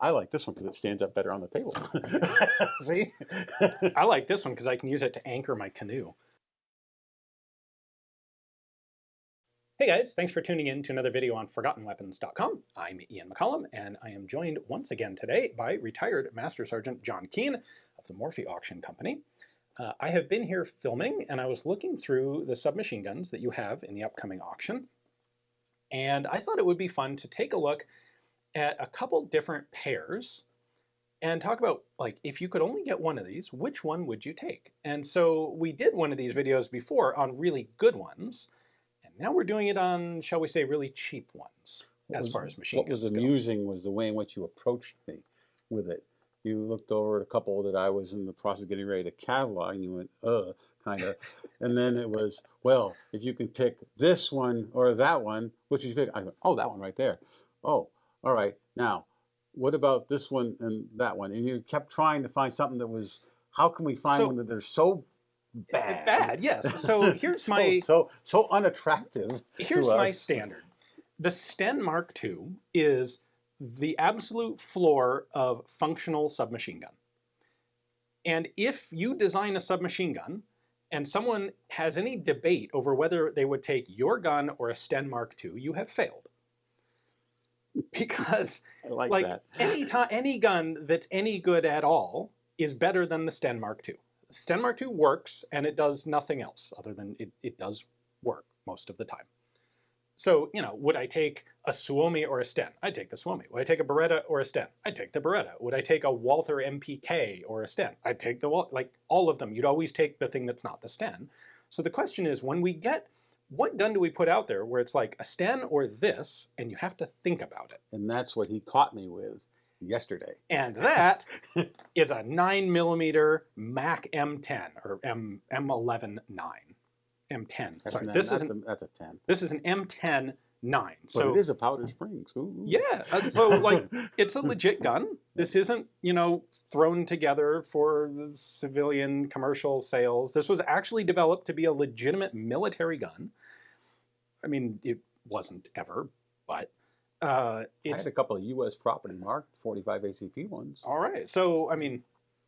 I like this one because it stands up better on the table. See? I like this one because I can use it to anchor my canoe. Hey guys, thanks for tuning in to another video on ForgottenWeapons.com. I'm Ian McCollum, and I am joined once again today by retired Master Sergeant John Keene of the Morphy Auction Company. I have been here filming, and I was looking through the submachine guns that you have in the upcoming auction, and I thought it would be fun to take a look at a couple different pairs and talk about, like, if you could only get one of these, which one would you take? And so we did one of these videos before on really good ones. Now we're doing it on, shall we say, really cheap ones, as far as machine guns go. What was amusing was the way in which you approached me with it. You looked over at a couple that I was in the process of getting ready to catalog, and you went, kind of. And then it was, well, if you can pick this one or that one, which would you pick? I go, oh, that one right there. Oh, all right. Now, what about this one and that one? And you kept trying to find something that was, how can we find one that they're so bad, yes. So here's so unattractive. Here's my standard. The Sten Mark II is the absolute floor of functional submachine gun. And if you design a submachine gun and someone has any debate over whether they would take your gun or a Sten Mark II, you have failed. Because I like that. any gun that's any good at all is better than the Sten Mark II. Sten Mark II works, and it does nothing else other than it does work most of the time. So, you know, would I take a Suomi or a Sten? I'd take the Suomi. Would I take a Beretta or a Sten? I'd take the Beretta. Would I take a Walther MPK or a Sten? I'd take the Walther. Like, all of them. You'd always take the thing that's not the Sten. So the question is, when we get, what gun do we put out there where it's like a Sten or this, and you have to think about it? And that's what he caught me with yesterday. And that is a 9mm Mac M10 or M11 9. M10. Sorry, that's a 10. This is an M10 9. But so it is a Powder Springs. Ooh. Yeah. So like it's a legit gun. This isn't, you know, thrown together for civilian commercial sales. This was actually developed to be a legitimate military gun. I mean, it wasn't ever, but I had a couple of U.S. property marked 45 ACP ones. All right. So, I mean,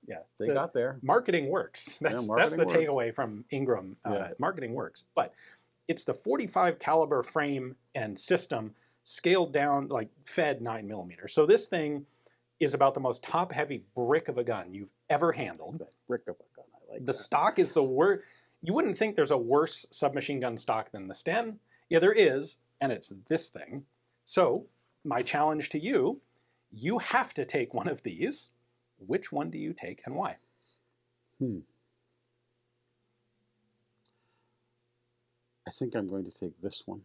yeah. They got there. Marketing works. That's the takeaway from Ingram. Marketing works. But it's the 45 caliber frame and system scaled down, like fed 9mm. So this thing is about the most top-heavy brick of a gun you've ever handled. Brick of a gun. I like the stock is the worst. You wouldn't think there's a worse submachine gun stock than the Sten. Yeah, there is, and it's this thing. So, my challenge to you, you have to take one of these. Which one do you take and why? I think I'm going to take this one.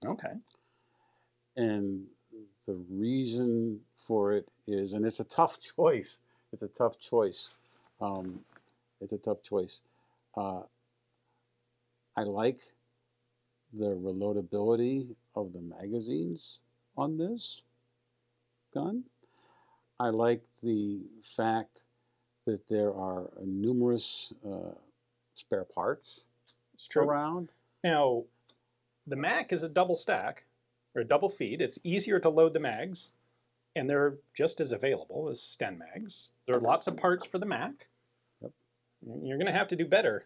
Okay. And the reason for it is, and it's a tough choice. It's a tough choice. It's a tough choice. I like the reloadability of the magazines on this gun. I like the fact that there are numerous spare parts around. Now, the Mac is a double stack, or a double feed. It's easier to load the mags, and they're just as available as Sten mags. There are lots of parts for the Mac. Yep. You're going to have to do better.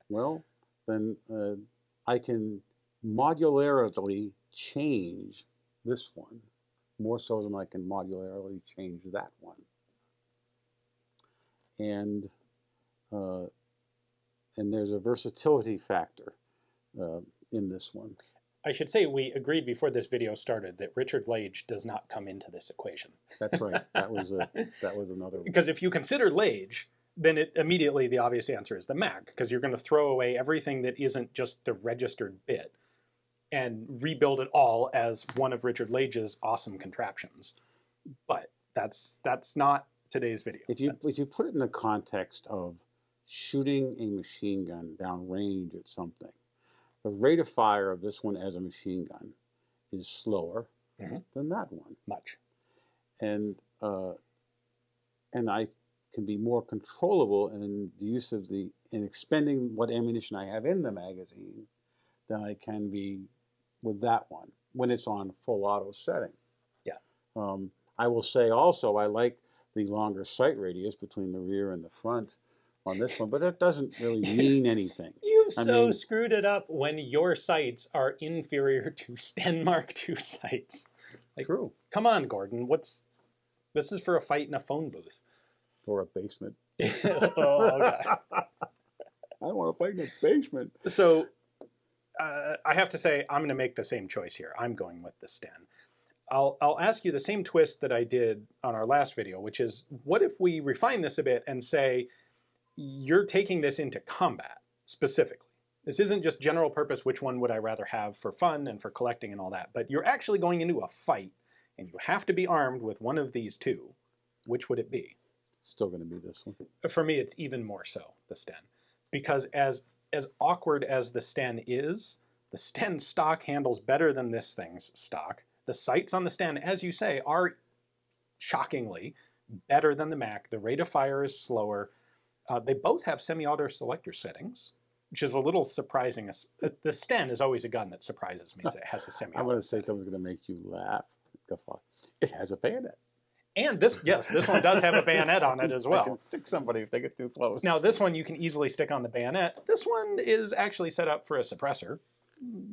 Well, then I can modularly change this one more so than I can modularly change that one. And there's a versatility factor in this one. I should say we agreed before this video started that Richard Lage does not come into this equation. That's right. That was another one. Because if you consider Lage, then immediately the obvious answer is the Mac, because you're going to throw away everything that isn't just the registered bit and rebuild it all as one of Richard Lage's awesome contraptions. But that's not today's video. If you put it in the context of shooting a machine gun down range at something, the rate of fire of this one as a machine gun is slower than that one. Much. And I can be more controllable in the use of in expending what ammunition I have in the magazine than I can be with that one when it's on full auto setting. Yeah. I will say also I like the longer sight radius between the rear and the front on this one, but that doesn't really mean anything. You so screwed it up when your sights are inferior to Sten MkII sights. Like, true. Come on, Gordon. This is for a fight in a phone booth. Or a basement. Oh, God. I don't want to fight in a basement. So I have to say, I'm going to make the same choice here. I'm going with the Sten. I'll ask you the same twist that I did on our last video, which is, what if we refine this a bit and say, you're taking this into combat specifically. This isn't just general purpose, which one would I rather have for fun and for collecting and all that, but you're actually going into a fight, and you have to be armed with one of these two. Which would it be? Still going to be this one. For me, it's even more so, the Sten. Because as awkward as the Sten is, the Sten stock handles better than this thing's stock. The sights on the Sten, as you say, are shockingly better than the Mac. The rate of fire is slower. They both have semi-auto selector settings, which is a little surprising. The Sten is always a gun that surprises me that it has a semi-auto. I'm going to say something's going to make you laugh. It has a bayonet. And this one does have a bayonet on it as well. I can stick somebody if they get too close. Now, this one you can easily stick on the bayonet. This one is actually set up for a suppressor,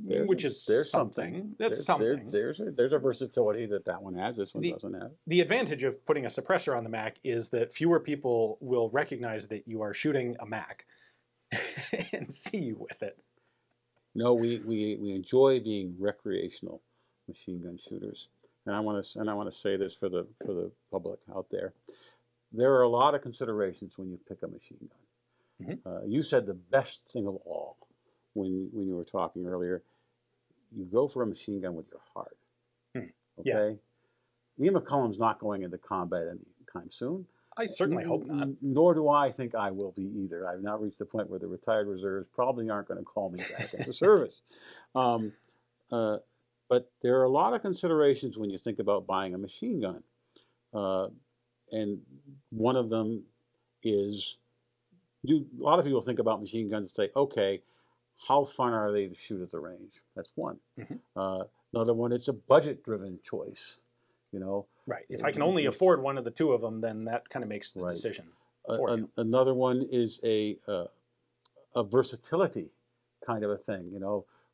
which is something. That's something. There's a versatility that one has. This one doesn't have. The advantage of putting a suppressor on the Mac is that fewer people will recognize that you are shooting a Mac and see you with it. No, we enjoy being recreational machine gun shooters. And I want to say this for the public out there. There are a lot of considerations when you pick a machine gun. Mm-hmm. You said the best thing of all when you were talking earlier. You go for a machine gun with your heart. Okay. Yeah. Ian McCullum's not going into combat anytime soon. I certainly hope not. Nor do I think I will be either. I've now reached the point where the retired reserves probably aren't going to call me back into service. But there are a lot of considerations when you think about buying a machine gun. And one of them is, a lot of people think about machine guns and say, okay, how fun are they to shoot at the range? That's one. Mm-hmm. Another one, it's a budget-driven choice. Right. If I can only afford one of the two of them, then that kind of makes the decision for you. Another one is a versatility kind of a thing.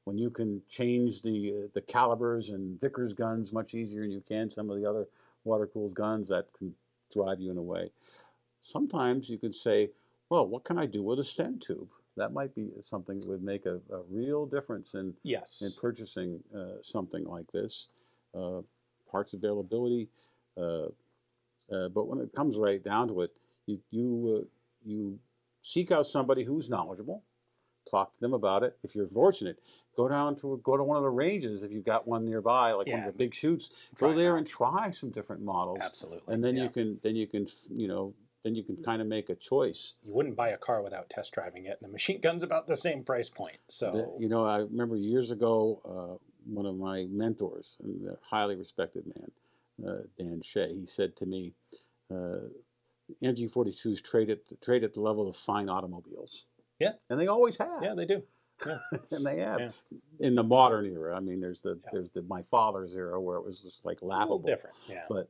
When you can change the calibers and Vickers guns much easier than you can some of the other water-cooled guns, that can drive you in a way. Sometimes you can say, well, what can I do with a Sten tube? That might be something that would make a real difference in purchasing something like this. Parts availability. But when it comes right down to it, you seek out somebody who's knowledgeable. Talk to them about it. If you're fortunate, go to one of the ranges if you've got one nearby, like one of the big shoots. Go there and try some different models. Absolutely. And then you can kind of make a choice. You wouldn't buy a car without test driving it, and the machine gun's about the same price point. So I remember years ago, one of my mentors, a highly respected man, Dan Shea, he said to me, MG42s trade at the level of fine automobiles. Yeah. And they always have. Yeah, they do. Yeah. And they have. Yeah. In the modern era, I mean, there's my father's era where it was just like laughable. A little different, yeah. But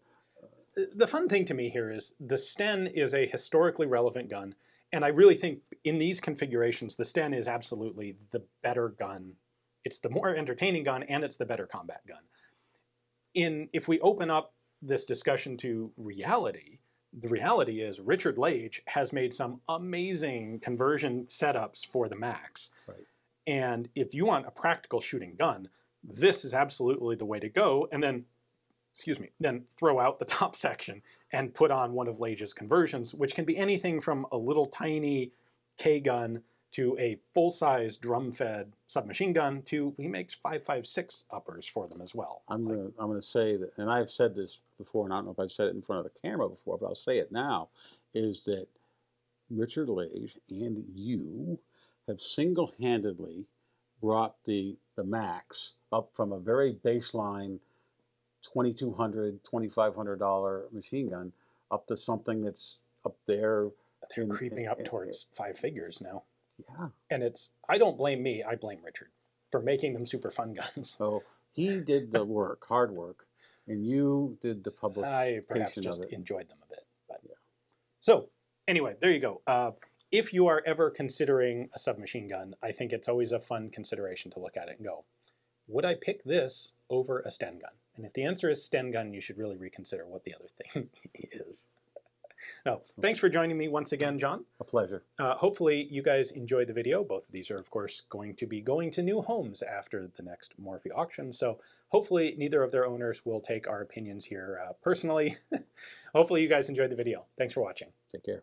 the fun thing to me here is the Sten is a historically relevant gun, and I really think in these configurations, the Sten is absolutely the better gun. It's the more entertaining gun, and it's the better combat gun. If we open up this discussion to reality, the reality is Richard Lage has made some amazing conversion setups for the Macs. Right. And if you want a practical shooting gun, this is absolutely the way to go. And then, then throw out the top section and put on one of Lage's conversions, which can be anything from a little tiny K gun to a full-size drum-fed submachine gun to, he makes 5.56 uppers for them as well. I'm gonna say that, and I've said this before, and I don't know if I've said it in front of the camera before, but I'll say it now, is that Richard Lage and you have single-handedly brought the Macs up from a very baseline $2,200, $2,500 machine gun up to something that's up there. They're creeping up towards five figures now. Yeah. And I don't blame me, I blame Richard for making them super fun guns. So he did the work, hard work, And you did the publication I perhaps of just it. enjoyed them a bit. But. Yeah. So anyway, there you go. If you are ever considering a submachine gun, I think it's always a fun consideration to look at it and go, would I pick this over a Sten gun? And if the answer is Sten gun, you should really reconsider what the other thing is. No, thanks for joining me once again, John. A pleasure. Hopefully you guys enjoyed the video. Both of these are, of course, going to be going to new homes after the next Morphy auction. So hopefully neither of their owners will take our opinions here personally. Hopefully you guys enjoyed the video. Thanks for watching. Take care.